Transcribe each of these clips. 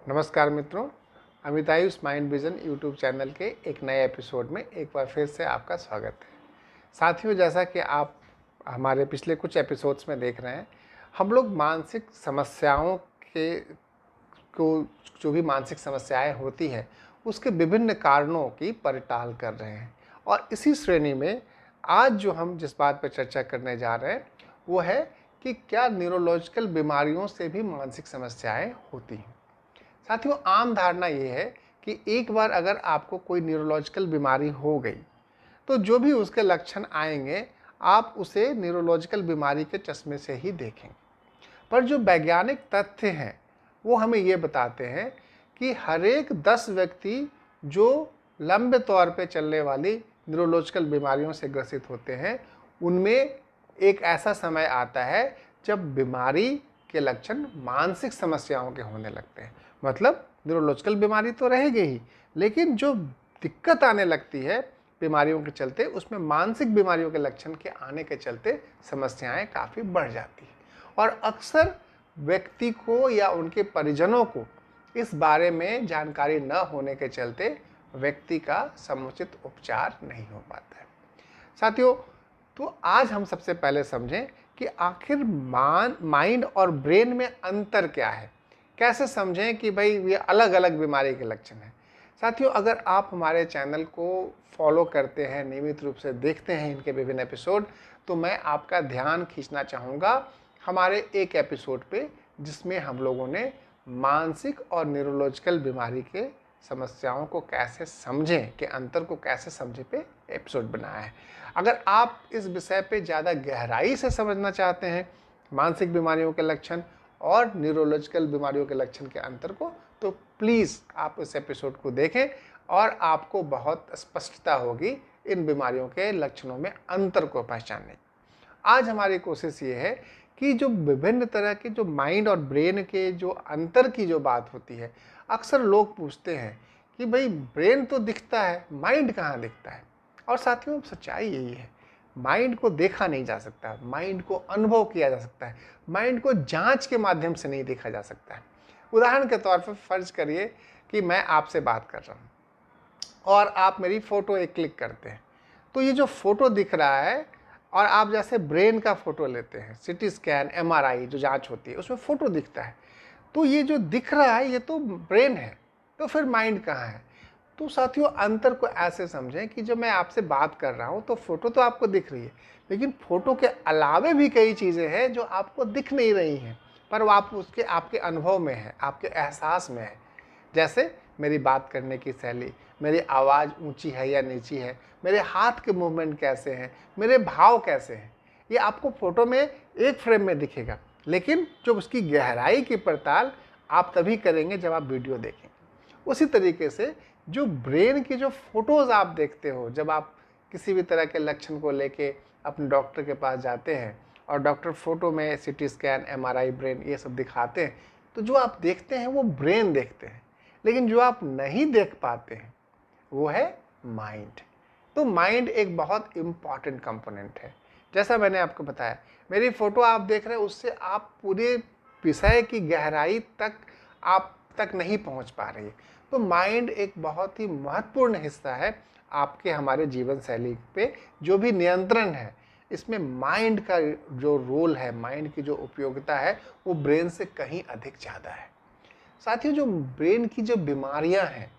नमस्कार मित्रों, अमितायुष mind vision YouTube channel के एक नए एपिसोड में एक बार फिर से आपका स्वागत है। साथियों, जैसा कि आप हमारे पिछले कुछ एपिसोड्स में देख रहे हैं, हम लोग मानसिक समस्याओं के को जो भी मानसिक समस्याएं होती हैं उसके विभिन्न कारणों की पड़ताल कर रहे हैं। और इसी श्रेणी में आज जो हम जिस बात पर चर्चा करने जा रहे हैं वो है कि क्या न्यूरोलॉजिकल बीमारियों से भी मानसिक समस्याएं होती हैं। साथियों, आम धारणा ये है कि एक बार अगर आपको कोई न्यूरोलॉजिकल बीमारी हो गई तो जो भी उसके लक्षण आएंगे आप उसे न्यूरोलॉजिकल बीमारी के चश्मे से ही देखेंगे। पर जो वैज्ञानिक तथ्य हैं वो हमें ये बताते हैं कि हर एक 10 व्यक्ति जो लंबे तौर पे चलने वाली न्यूरोलॉजिकल बीमारियों से ग्रसित होते हैं उनमें एक ऐसा समय आता है जब बीमारी के लक्षण मानसिक समस्याओं के होने लगते हैं। मतलब न्यूरोलॉजिकल बीमारी तो रहेगी ही, लेकिन जो दिक्कत आने लगती है बीमारियों के चलते उसमें मानसिक बीमारियों के लक्षण के आने के चलते समस्याएं काफ़ी बढ़ जाती हैं। और अक्सर व्यक्ति को या उनके परिजनों को इस बारे में जानकारी न होने के चलते व्यक्ति का समुचित उपचार नहीं हो पाता है। साथियों, तो आज हम सबसे पहले समझें कि आखिर माइंड और ब्रेन में अंतर क्या है। कैसे समझें कि भाई ये अलग अलग बीमारी के लक्षण हैं। साथियों, अगर आप हमारे चैनल को फॉलो करते हैं, नियमित रूप से देखते हैं इनके विभिन्न एपिसोड, तो मैं आपका ध्यान खींचना चाहूँगा हमारे एक एपिसोड पे जिसमें हम लोगों ने मानसिक और न्यूरोलॉजिकल बीमारी के समस्याओं को कैसे समझें के अंतर को कैसे समझें पे एपिसोड बनाया है। अगर आप इस विषय पे ज़्यादा गहराई से समझना चाहते हैं मानसिक बीमारियों के लक्षण और न्यूरोलॉजिकल बीमारियों के लक्षण के अंतर को, तो प्लीज़ आप इस एपिसोड को देखें और आपको बहुत स्पष्टता होगी इन बीमारियों के लक्षणों में अंतर को पहचानने की। आज हमारी कोशिश ये है कि जो विभिन्न तरह के जो माइंड और ब्रेन के जो अंतर की जो बात होती है, अक्सर लोग पूछते हैं कि भाई ब्रेन तो दिखता है, माइंड कहाँ दिखता है। और साथियों, सच्चाई यही है, माइंड को देखा नहीं जा सकता, माइंड को अनुभव किया जा सकता है, माइंड को जांच के माध्यम से नहीं देखा जा सकता है। उदाहरण के तौर पर फर्ज करिए कि मैं आपसे बात कर रहा हूँ और आप मेरी फ़ोटो एक क्लिक करते हैं, तो ये जो फ़ोटो दिख रहा है और आप जैसे ब्रेन का फ़ोटो लेते हैं, सिटी स्कैन, MRI जो जांच होती है उसमें फ़ोटो दिखता है, तो ये जो दिख रहा है ये तो ब्रेन है, तो फिर माइंड कहाँ है। तो साथियों, अंतर को ऐसे समझें कि जब मैं आपसे बात कर रहा हूँ तो फ़ोटो तो आपको दिख रही है, लेकिन फ़ोटो के अलावे भी कई चीज़ें हैं जो आपको दिख नहीं रही हैं, पर वो आप उसके आपके अनुभव में है, आपके एहसास में है। जैसे मेरी बात करने की शैली, मेरी आवाज़ ऊंची है या नीची है, मेरे हाथ के मूवमेंट कैसे हैं, मेरे भाव कैसे हैं, ये आपको फ़ोटो में एक फ्रेम में दिखेगा, लेकिन जो उसकी गहराई की पड़ताल आप तभी करेंगे जब आप वीडियो देखेंगे। उसी तरीके से जो ब्रेन की जो फोटोज़ आप देखते हो, जब आप किसी भी तरह के लक्षण को लेके अपने डॉक्टर के पास जाते हैं और डॉक्टर फ़ोटो में सिटी स्कैन, MRI, ब्रेन ये सब दिखाते हैं, तो जो आप देखते हैं वो ब्रेन देखते हैं, लेकिन जो आप नहीं देख पाते हैं वो है माइंड। तो माइंड एक बहुत इम्पॉर्टेंट कंपोनेंट है। जैसा मैंने आपको बताया, मेरी फ़ोटो आप देख रहे हैं, उससे आप पूरे विषय की गहराई तक आप तक नहीं पहुंच पा रही है। तो माइंड एक बहुत ही महत्वपूर्ण हिस्सा है आपके हमारे जीवन शैली पे। जो भी नियंत्रण है इसमें माइंड का जो रोल है, माइंड की जो उपयोगिता है वो ब्रेन से कहीं अधिक ज़्यादा है। साथियों, जो ब्रेन की जो बीमारियां हैं,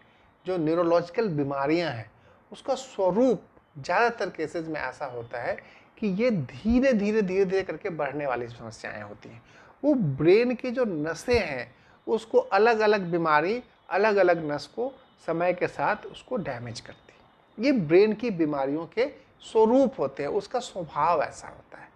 जो न्यूरोलॉजिकल बीमारियां हैं, उसका स्वरूप ज़्यादातर केसेस में ऐसा होता है कि ये धीरे धीरे करके बढ़ने वाली समस्याएं होती हैं। वो ब्रेन की जो नसें हैं उसको अलग अलग बीमारी अलग अलग नस को समय के साथ उसको डैमेज करती है। ये ब्रेन की बीमारियों के स्वरूप होते हैं, उसका स्वभाव ऐसा होता है।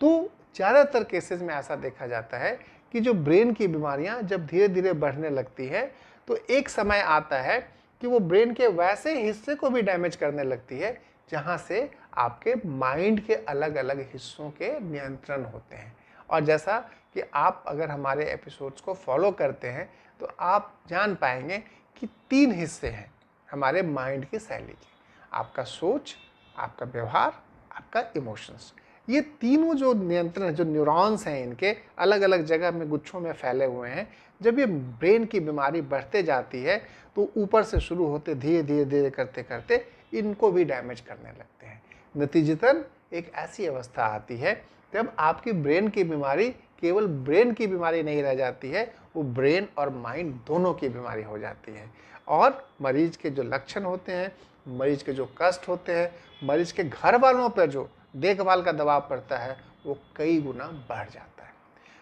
तो ज़्यादातर केसेस में ऐसा देखा जाता है कि जो ब्रेन की बीमारियां जब धीरे धीरे बढ़ने लगती है तो एक समय आता है कि वो ब्रेन के वैसे हिस्से को भी डैमेज करने लगती है जहां से आपके माइंड के अलग अलग हिस्सों के नियंत्रण होते हैं। और जैसा कि आप अगर हमारे एपिसोड्स को फॉलो करते हैं तो आप जान पाएंगे कि 3 हिस्से हैं हमारे माइंड की शैली के: आपका सोच, आपका व्यवहार, आपका इमोशंस। ये तीनों जो नियंत्रण, जो न्यूरॉन्स हैं इनके अलग अलग जगह में गुच्छों में फैले हुए हैं, जब ये ब्रेन की बीमारी बढ़ते जाती है तो ऊपर से शुरू होते धीरे धीरे धीरे करते करते इनको भी डैमेज करने लगते हैं। नतीजतन एक ऐसी अवस्था आती है जब आपकी ब्रेन की बीमारी केवल ब्रेन की बीमारी नहीं रह जाती है, वो ब्रेन और माइंड दोनों की बीमारी हो जाती है। और मरीज के जो लक्षण होते हैं, मरीज के जो कष्ट होते हैं, मरीज के घर वालों पर जो देखभाल का दबाव पड़ता है, वो कई गुना बढ़ जाता है।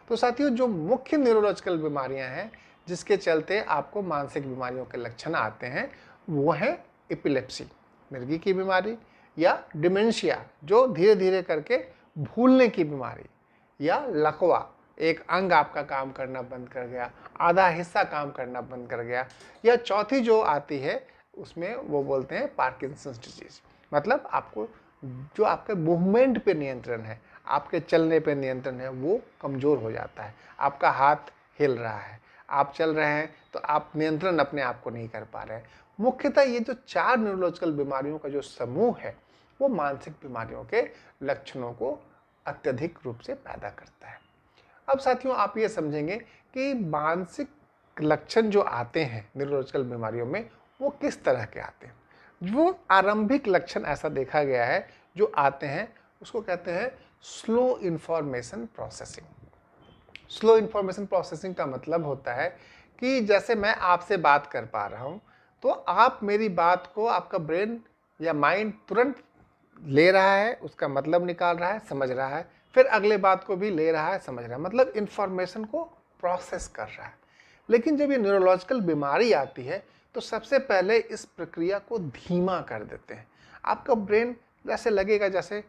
तो साथियों, जो मुख्य न्यूरोलॉजिकल बीमारियां हैं जिसके चलते आपको मानसिक बीमारियों के लक्षण आते हैं, वो है एपिलेप्सी, मिर्गी की बीमारी, या डिमेंशिया जो धीरे धीरे करके भूलने की बीमारी, या लकवा, एक अंग आपका काम करना बंद कर गया, आधा हिस्सा काम करना बंद कर गया, या चौथी जो आती है उसमें वो बोलते हैं पार्किंसंस डिजीज। मतलब आपको जो आपके मूवमेंट पे नियंत्रण है, आपके चलने पे नियंत्रण है, वो कमज़ोर हो जाता है। आपका हाथ हिल रहा है, आप चल रहे हैं तो आप नियंत्रण अपने आप को नहीं कर पा रहे हैं। मुख्यतः ये जो 4 न्यूरोलॉजिकल बीमारियों का जो समूह है, वो मानसिक बीमारियों के लक्षणों को अत्यधिक रूप से पैदा करता है। अब साथियों, आप ये समझेंगे कि मानसिक लक्षण जो आते हैं न्यूरोलॉजिकल बीमारियों में, वो किस तरह के आते हैं। वो आरंभिक लक्षण ऐसा देखा गया है जो आते हैं, उसको कहते हैं slow information processing. Slow information processing का मतलब होता है कि जैसे मैं आपसे बात कर पा रहा हूँ, तो आप मेरी बात को, आपका ब्रेन या माइंड तुरंत ले रहा है, उसका मतलब निकाल रहा है, समझ रहा है, फिर अगले बात को भी ले रहा है, समझ रहा है, मतलब इंफॉर्मेशन को प्रोसेस कर रहा है। लेकिन जब ये न्यूरोलॉजिकल बीमारी आती है तो सबसे पहले इस प्रक्रिया को धीमा कर देते हैं। आपका ब्रेन जैसे लगेगा जैसे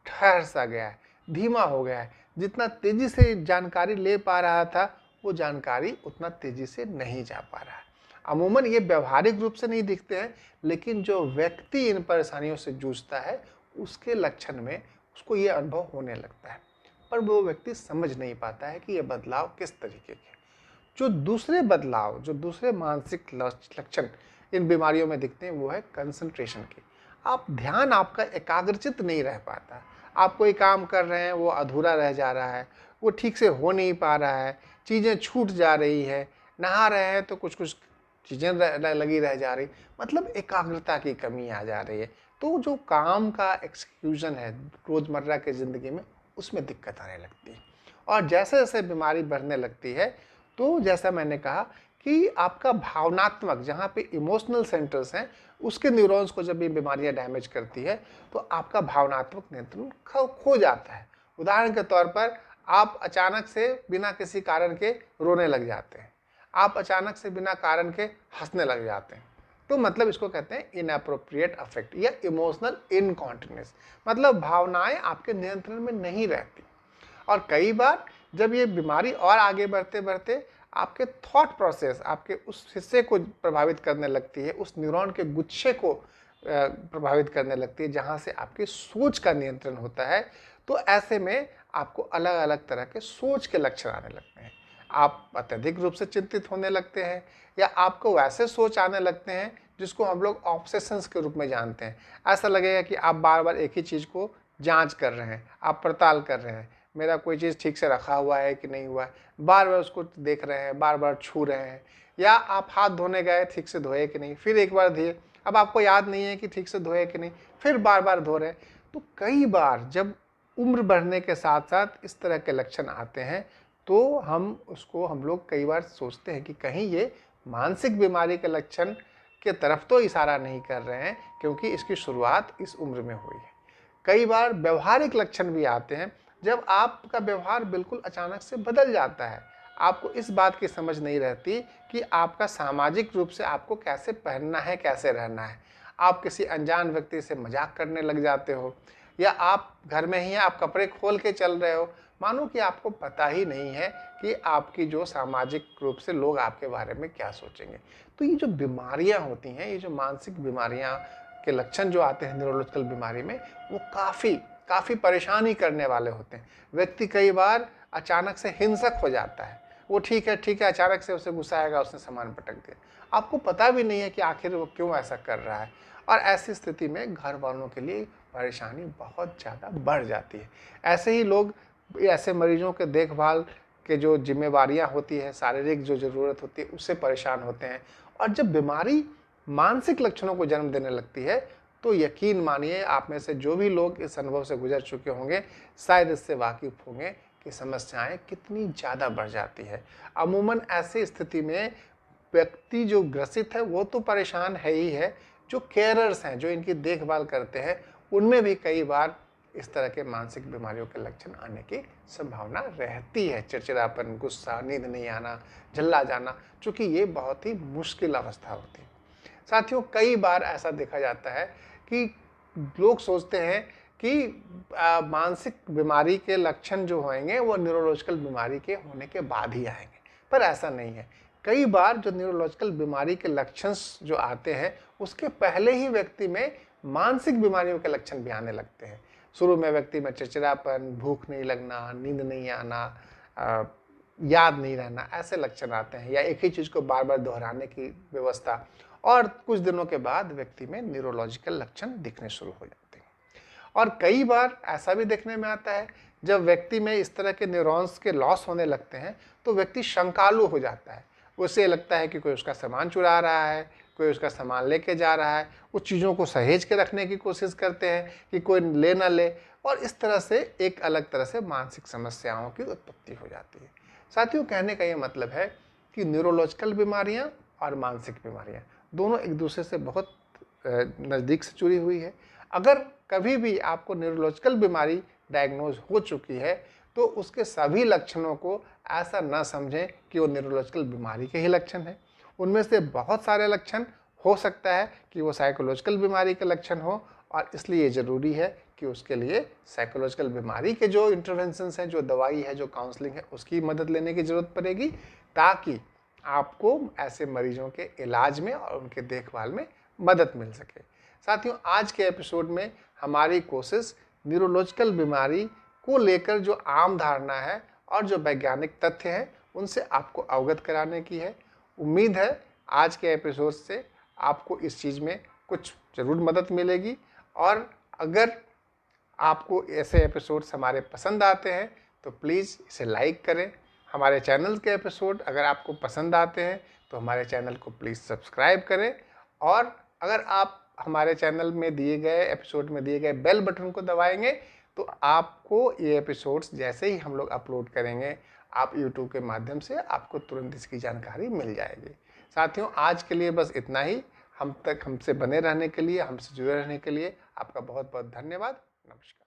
ठहर सा गया है, धीमा हो गया है। जितना तेजी से जानकारी ले पा रहा था, वो जानकारी उतना तेजी से नहीं जा पा रहा है। अमूमन ये व्यवहारिक रूप से नहीं दिखते हैं, लेकिन जो व्यक्ति इन परेशानियों से जूझता है, उसके लक्षण में उसको ये अनुभव होने लगता है, पर वो व्यक्ति समझ नहीं पाता है कि ये बदलाव किस तरीके के। जो दूसरे बदलाव, जो दूसरे मानसिक लक्षण इन बीमारियों में दिखते हैं, वो है कंसंट्रेशन की। आप ध्यान आपका एकाग्रचित नहीं रह पाता, आप कोई काम कर रहे हैं वो अधूरा रह जा रहा है, वो ठीक से हो नहीं पा रहा है, चीज़ें छूट जा रही है, नहा रहे हैं तो कुछ कुछ चीज़ें लगी रह जा रही, मतलब एकाग्रता की कमी आ जा रही है। तो जो काम का एक्सक्यूजन है रोज़मर्रा की ज़िंदगी में, उसमें दिक्कत आने लगती है। और जैसे जैसे बीमारी बढ़ने लगती है, तो जैसा मैंने कहा कि आपका भावनात्मक, जहाँ पे इमोशनल सेंटर्स हैं, उसके न्यूरॉन्स को जब ये बीमारियाँ डैमेज करती है, तो आपका भावनात्मक नियंत्रण खो जाता है। उदाहरण के तौर पर, आप अचानक से बिना किसी कारण के रोने लग जाते हैं, आप अचानक से बिना कारण के हंसने लग जाते हैं। तो मतलब इसको कहते हैं इनएप्रोप्रिएट अफेक्ट या इमोशनल इनकॉन्टिनेंस, मतलब भावनाएं आपके नियंत्रण में नहीं रहती। और कई बार जब ये बीमारी और आगे बढ़ते बढ़ते आपके थॉट प्रोसेस, आपके उस हिस्से को प्रभावित करने लगती है, उस न्यूरॉन के गुच्छे को प्रभावित करने लगती है जहाँ से आपकी सोच का नियंत्रण होता है, तो ऐसे में आपको अलग अलग तरह के सोच के लक्षण आने लगते हैं। आप अत्यधिक रूप से चिंतित होने लगते हैं, या आपको वैसे सोच आने लगते हैं जिसको हम लोग ऑब्सेशंस के रूप में जानते हैं। ऐसा लगेगा कि आप बार बार एक ही चीज़ को जांच कर रहे हैं, आप पड़ताल कर रहे हैं, मेरा कोई चीज़ ठीक से रखा हुआ है कि नहीं हुआ है, बार बार उसको देख रहे हैं, बार बार छू रहे हैं। या आप हाथ धोने गए, ठीक से धोए कि नहीं, फिर एक बार धोए, अब आपको याद नहीं है कि ठीक से धोए कि नहीं, फिर बार बार धो रहे हैं। तो कई बार जब उम्र बढ़ने के साथ साथ इस तरह के लक्षण आते हैं, तो हम लोग कई बार सोचते हैं कि कहीं ये मानसिक बीमारी के लक्षण के तरफ तो इशारा नहीं कर रहे हैं, क्योंकि इसकी शुरुआत इस उम्र में हुई है। कई बार व्यवहारिक लक्षण भी आते हैं, जब आपका व्यवहार बिल्कुल अचानक से बदल जाता है, आपको इस बात की समझ नहीं रहती कि आपका सामाजिक रूप से आपको कैसे पहनना है, कैसे रहना है। आप किसी अनजान व्यक्ति से मजाक करने लग जाते हो, या आप घर में ही हैं, आप कपड़े खोल के चल रहे हो, मानो कि आपको पता ही नहीं है कि आपकी जो सामाजिक रूप से लोग आपके बारे में क्या सोचेंगे। तो ये जो बीमारियां होती हैं, ये जो मानसिक बीमारियां के लक्षण जो आते हैं न्यूरोलॉजिकल बीमारी में, वो काफ़ी परेशानी करने वाले होते हैं। व्यक्ति कई बार अचानक से हिंसक हो जाता है, वो ठीक है अचानक से उसे गुस्सा आएगा, उसने सामान पटक दिया, आपको पता भी नहीं है कि आखिर वो क्यों ऐसा कर रहा है। और ऐसी स्थिति में घर वालों के लिए परेशानी बहुत ज़्यादा बढ़ जाती है। ऐसे ही लोग ऐसे मरीजों के देखभाल के जो जिम्मेवारियां होती है, शारीरिक जो ज़रूरत होती है, उससे परेशान होते हैं। और जब बीमारी मानसिक लक्षणों को जन्म देने लगती है तो यकीन मानिए आप में से जो भी लोग इस अनुभव से गुजर चुके होंगे शायद इससे वाकिफ होंगे कि समस्याएं कितनी ज़्यादा बढ़ जाती है। अमूमन ऐसी स्थिति में व्यक्ति जो ग्रसित है वो तो परेशान है ही है, जो केयरर्स हैं, जो इनकी देखभाल करते हैं, उनमें भी कई बार इस तरह के मानसिक बीमारियों के लक्षण आने की संभावना रहती है। चिड़चिड़ापन, गुस्सा, नींद नहीं आना, झल्ला जाना, चूँकि ये बहुत ही मुश्किल अवस्था होती है। साथियों, कई बार ऐसा देखा जाता है कि लोग सोचते हैं कि मानसिक बीमारी के लक्षण जो होंगे वो न्यूरोलॉजिकल बीमारी के होने के बाद ही आएंगे, पर ऐसा नहीं है। कई बार जो न्यूरोलॉजिकल बीमारी के लक्षण जो आते हैं उसके पहले ही व्यक्ति में मानसिक बीमारियों के लक्षण भी आने लगते हैं। शुरू में व्यक्ति में चिड़चिड़ापन, भूख नहीं लगना, नींद नहीं आना, याद नहीं रहना, ऐसे लक्षण आते हैं, या एक ही चीज़ को बार बार दोहराने की व्यवस्था। और कुछ दिनों के बाद व्यक्ति में न्यूरोलॉजिकल लक्षण दिखने शुरू हो जाते हैं। और कई बार ऐसा भी देखने में आता है जब व्यक्ति में इस तरह के न्यूरॉन्स के लॉस होने लगते हैं तो व्यक्ति शंकालु हो जाता है। उसे लगता है कि कोई उसका सामान चुरा रहा है, कोई उसका सामान लेके जा रहा है, उस चीज़ों को सहेज के रखने की कोशिश करते हैं कि कोई ले ना ले, और इस तरह से एक अलग तरह से मानसिक समस्याओं की उत्पत्ति हो जाती है। साथियों, कहने का ये मतलब है कि न्यूरोलॉजिकल बीमारियाँ और मानसिक बीमारियाँ दोनों एक दूसरे से बहुत नज़दीक से जुड़ी हुई है। अगर कभी भी आपको न्यूरोलॉजिकल बीमारी डायग्नोज हो चुकी है तो उसके सभी लक्षणों को ऐसा ना समझें कि वो न्यूरोलॉजिकल बीमारी के ही लक्षण हैं। उनमें से बहुत सारे लक्षण हो सकता है कि वो साइकोलॉजिकल बीमारी के लक्षण हो, और इसलिए ज़रूरी है कि उसके लिए साइकोलॉजिकल बीमारी के जो इंटरवेंशंस हैं, जो दवाई है, जो काउंसलिंग है, उसकी मदद लेने की ज़रूरत पड़ेगी, ताकि आपको ऐसे मरीजों के इलाज में और उनके देखभाल में मदद मिल सके। साथियों, आज के एपिसोड में हमारी कोशिश न्यूरोलॉजिकल बीमारी को लेकर जो आम धारणा है और जो वैज्ञानिक तथ्य हैं उनसे आपको अवगत कराने की है। उम्मीद है आज के एपिसोड से आपको इस चीज़ में कुछ ज़रूर मदद मिलेगी, और अगर आपको ऐसे एपिसोड्स हमारे पसंद आते हैं तो प्लीज़ इसे लाइक करें। हमारे चैनल के एपिसोड अगर आपको पसंद आते हैं तो हमारे चैनल को प्लीज़ सब्सक्राइब करें, और अगर आप हमारे चैनल में दिए गए एपिसोड में दिए गए बेल बटन को दबाएंगे तो आपको ये एपिसोड्स जैसे ही हम लोग अपलोड करेंगे आप यूट्यूब के माध्यम से आपको तुरंत इसकी जानकारी मिल जाएगी। साथियों, आज के लिए बस इतना ही। हमसे बने रहने के लिए, हमसे जुड़े रहने के लिए आपका बहुत बहुत धन्यवाद। नमस्कार।